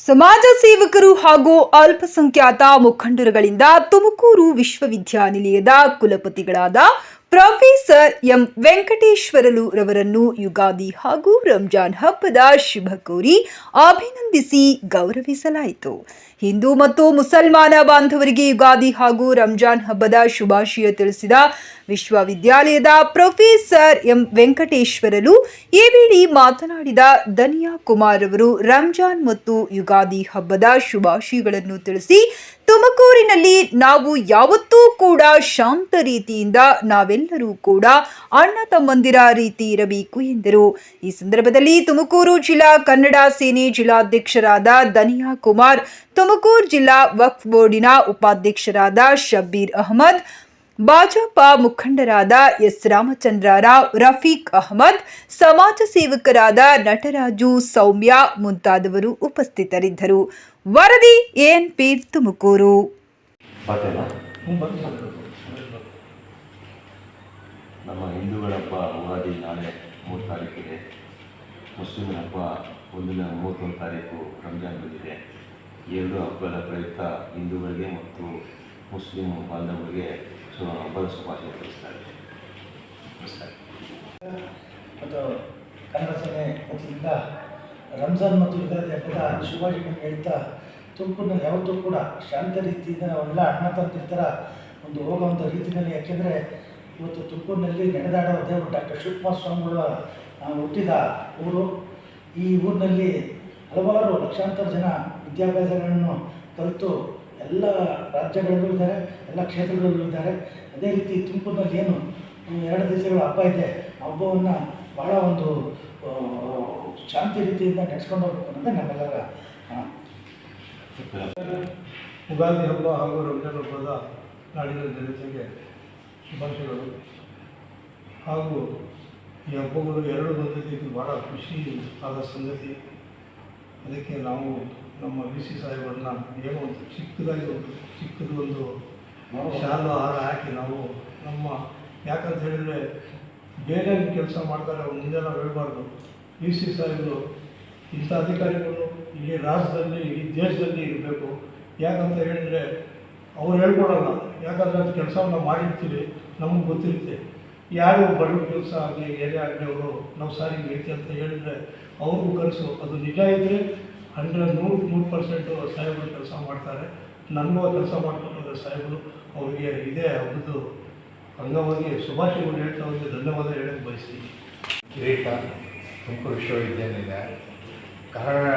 ಸಮಾಜ ಸೇವಕರು ಹಾಗೂ ಅಲ್ಪಸಂಖ್ಯಾತ ಮುಖಂಡರುಗಳಿಂದ ತುಮಕೂರು ವಿಶ್ವವಿದ್ಯಾನಿಲಯದ ಕುಲಪತಿಗಳಾದ ಪ್ರೊಫೆಸರ್ ಎಂ ವೆಂಕಟೇಶ್ವರಲು ರವರನ್ನು ಯುಗಾದಿ ಹಾಗೂ ರಂಜಾನ್ ಹಬ್ಬದ ಶುಭ ಕೋರಿ ಅಭಿನಂದಿಸಿ ಗೌರವಿಸಲಾಯಿತು. ಹಿಂದೂ ಮತ್ತು ಮುಸಲ್ಮಾನ ಬಾಂಧವರಿಗೆ ಯುಗಾದಿ ಹಾಗೂ ರಂಜಾನ್ ಹಬ್ಬದ ಶುಭಾಶಯ ತಿಳಿಸಿದ ವಿಶ್ವವಿದ್ಯಾಲಯದ ಪ್ರೊಫೆಸರ್ ಎಂ ವೆಂಕಟೇಶ್ವರಲು ಈ ವೇಳೆ ಮಾತನಾಡಿದ ಧನಿಯಾ ಕುಮಾರ್ ಅವರು ರಂಜಾನ್ ಮತ್ತು ಯುಗಾದಿ ಹಬ್ಬದ ಶುಭಾಶಯಗಳನ್ನು ತಿಳಿಸಿ, ತುಮಕೂರಿನಲ್ಲಿ ನಾವು ಯಾವತ್ತೂ ಕೂಡ ಶಾಂತ ರೀತಿಯಿಂದ ನಾವೆಲ್ಲರೂ ಕೂಡ ಅಣ್ಣ ತಮ್ಮಂದಿರ ರೀತಿ ಇರಬೇಕು ಎಂದರು. ಈ ಸಂದರ್ಭದಲ್ಲಿ ತುಮಕೂರು ಜಿಲ್ಲಾ ಕನ್ನಡ ಸೇನೆ ಜಿಲ್ಲಾಧ್ಯಕ್ಷರಾದ ಧನಿಯಾ ಕುಮಾರ್, ತುಮಕೂರು ಜಿಲ್ಲಾ ವಕ್ಫ್ ಬೋರ್ಡಿನ ಉಪಾಧ್ಯಕ್ಷರಾದ ಶಬ್ಬೀರ್ ಅಹಮದ್, ಭಾಜಪ ಮುಖಂಡರಾದ ಎಸ್ ರಾಮಚಂದ್ರ ರಾವ್, ರಫೀಕ್ ಅಹಮದ್, ಸಮಾಜ ಸೇವಕರಾದ ನಟರಾಜು, ಸೌಮ್ಯ ಮುಂತಾದವರು ಉಪಸ್ಥಿತರಿದ್ದರು. ವರದಿ ಎಎನ್ಪಿ ತುಮಕೂರು. ನಮ್ಮ ಹಿಂದೂಗಳ ಹಬ್ಬ ಯುಗಾದಿ ನಾಳೆ 3 ತಾರೀಕಿದೆ. ಮುಸ್ಲಿಮರ ಹಬ್ಬ 31 ತಾರೀಕು ರಂಜಾನ್ ಬಂದಿದೆ. ಎರಡು ಹಬ್ಬದ ಪ್ರಯುಕ್ತ ಹಿಂದೂಗಳಿಗೆ ಮತ್ತು ಮುಸ್ಲಿಂ ಬಾಂಧವರಿಗೆ ಹಬ್ಬದ ಶುಭಾಶಯ ತಿಳಿಸ್ತಾರೆ. ಮತ್ತು ಕನ್ನಡ ಸೇನೆ ವತಿಯಿಂದ ರಂಜಾನ್ ಮತ್ತು ಯುಗಾದಿ ಹಬ್ಬದ ಶುಭಾಶಯಗಳನ್ನು ಹೇಳ್ತಾ, ತುಮಕೂರಿನಲ್ಲಿ ಯಾವತ್ತೂ ಕೂಡ ಶಾಂತ ರೀತಿಯಿಂದ ನಾವೆಲ್ಲ ಅಣ್ಣ ತಂದಿರ ಥರ ಒಂದು ಹೋಗುವಂಥ ರೀತಿಯಲ್ಲಿ, ಯಾಕೆಂದರೆ ಇವತ್ತು ತುಮಕೂರಿನಲ್ಲಿ ನಡೆದಾಡೋ ದೇವರು ಡಾಕ್ಟರ್ ಶಿವಕುಮಾರ ಸ್ವಾಮಿಗಳ ಹುಟ್ಟಿದ ಊರು. ಈ ಊರಿನಲ್ಲಿ ಹಲವಾರು ಲಕ್ಷಾಂತರ ಜನ ವಿದ್ಯಾಭ್ಯಾಸಗಳನ್ನು ಕಲಿತು ಎಲ್ಲ ರಾಜ್ಯಗಳಲ್ಲೂ ಇದ್ದಾರೆ, ಎಲ್ಲ ಕ್ಷೇತ್ರಗಳಲ್ಲೂ ಇದ್ದಾರೆ. ಅದೇ ರೀತಿ ತುಮಕೂರಿನಲ್ಲಿ ಏನು 2 ದಿವಸಗಳ ಹಬ್ಬ ಇದೆ, ಹಬ್ಬವನ್ನು ಭಾಳ ಒಂದು ಶಾಂತಿ ರೀತಿಯಿಂದ ನಡೆಸ್ಕೊಂಡು ಹೋಗ್ಬೇಕು ಅನ್ನೋದೇ ನಮ್ಮೆಲ್ಲರ ಯುಗಾದಿ ಹಬ್ಬ ಹಾಗೂ ರಂಜಾನ್ ಹಬ್ಬದ ನಾಡಿನ ಜನತೆಗೆ ಶುಭಾಶಯಗಳು. ಹಾಗೂ ಈ ಹಬ್ಬಗಳು ಎರಡು ಬಂದಿದ್ದು ಭಾಳ ಖುಷಿ ಆದ ಸಂಗತಿ. ಅದಕ್ಕೆ ನಾವು ನಮ್ಮ ವಿ.ಸಿ. ಸಾಹೇಬರನ್ನ ಏನೋ ಒಂದು ಚಿಕ್ಕದು ಒಂದು ಶಾಲು ಹಾರ ಹಾಕಿ ನಾವು ನಮ್ಮ, ಯಾಕಂತ ಹೇಳಿದರೆ ಬೇರೆ ಕೆಲಸ ಮಾಡ್ತಾರೆ ಮುಂದೆ ನಾವು ಹೇಳ್ಬಾರ್ದು. ವಿ.ಸಿ. ಸಾಹೇಬರು ಇಂಥ ಅಧಿಕಾರಿಗಳು ಇಡೀ ರಾಜ್ಯದಲ್ಲಿ ಇಡೀ ದೇಶದಲ್ಲಿ ಇರಬೇಕು. ಯಾಕಂತ ಹೇಳಿದರೆ ಅವ್ರು ಹೇಳ್ಕೊಡಲ್ಲ, ಯಾಕಂದರೆ ಅದು ಕೆಲಸವನ್ನು ನಾವು ಮಾಡಿರ್ತೀವಿ, ನಮಗೆ ಗೊತ್ತಿರುತ್ತೆ. ಯಾರು ಬಡವ ಕೆಲಸ ಆಗಲಿ ಏನೇ ಆಗಲಿ ಅವರು ನಾವು ಸಾರಿಗೆ ಐತಿ ಅಂತ ಹೇಳಿದರೆ ಅವ್ರಿಗೂ ಕನಸು ಅದು ನಿಜ ಇದ್ದರೆ 100% ಸಾಹೇಬರು ಕೆಲಸ ಮಾಡ್ತಾರೆ. ನನಗೂ ಕೆಲಸ ಮಾಡಿಕೊಟ್ಟಿದ್ದಾರೆ ಸಾಹೇಬರು. ಅವರಿಗೆ ಇದೇ ಹಬ್ಬದ ಅಂಗವಾಗಿ ಶುಭಾಶಯಗಳು ಹೇಳ್ತಾ ಅವರಿಗೆ ಧನ್ಯವಾದ ಹೇಳಕ್ಕೆ ಬಯಸ್ತೀನಿ. ಕಿರೀಟ ತುಮಕೂರು ವಿಶ್ವವಿದ್ಯಾನಿಲಯ ಕಾರಣ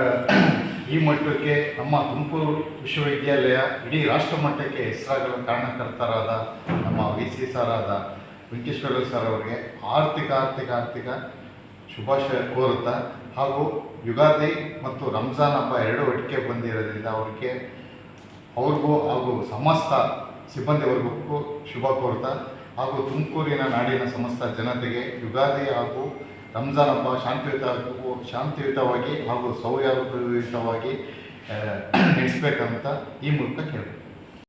ಈ ಮಟ್ಟಕ್ಕೆ ನಮ್ಮ ತುಮಕೂರು ವಿಶ್ವವಿದ್ಯಾಲಯ ಇಡೀ ರಾಷ್ಟ್ರ ಮಟ್ಟಕ್ಕೆ ಹೆಸರಾಗಲು ಕಾರಣಕರ್ತರಾದ ನಮ್ಮ ವಿ.ಸಿ. ಸರಾದ ವೆಂಕಟೇಶ್ವರ ಸರ್ ಅವರಿಗೆ ಆರ್ಥಿಕ ಶುಭಾಶಯ ಕೋರುತ್ತಾ, ಹಾಗೂ ಯುಗಾದಿ ಮತ್ತು ರಂಜಾನ್ ಹಬ್ಬ ಎರಡು ಒಟ್ಟಿಗೆ ಬಂದಿರೋದ್ರಿಂದ ಅವ್ರಿಗೂ ಹಾಗೂ ಸಮಸ್ತ ಸಿಬ್ಬಂದಿವರ್ಗಕ್ಕೂ ಶುಭ ಕೋರುತ್ತಾ, ಹಾಗೂ ತುಮಕೂರಿನ ನಾಡಿನ ಸಮಸ್ತ ಜನತೆಗೆ ಯುಗಾದಿ ಹಾಗೂ ರಂಜಾನ್ ಹಬ್ಬ ಶಾಂತಿಯುತವಾಗಿ ಹಾಗೂ ಸೌಹಾರ್ದಯುತವಾಗಿ ನಡೆಸಬೇಕಂತ ಈ ಮೂಲಕ ಕೇಳ್ಬೋದು.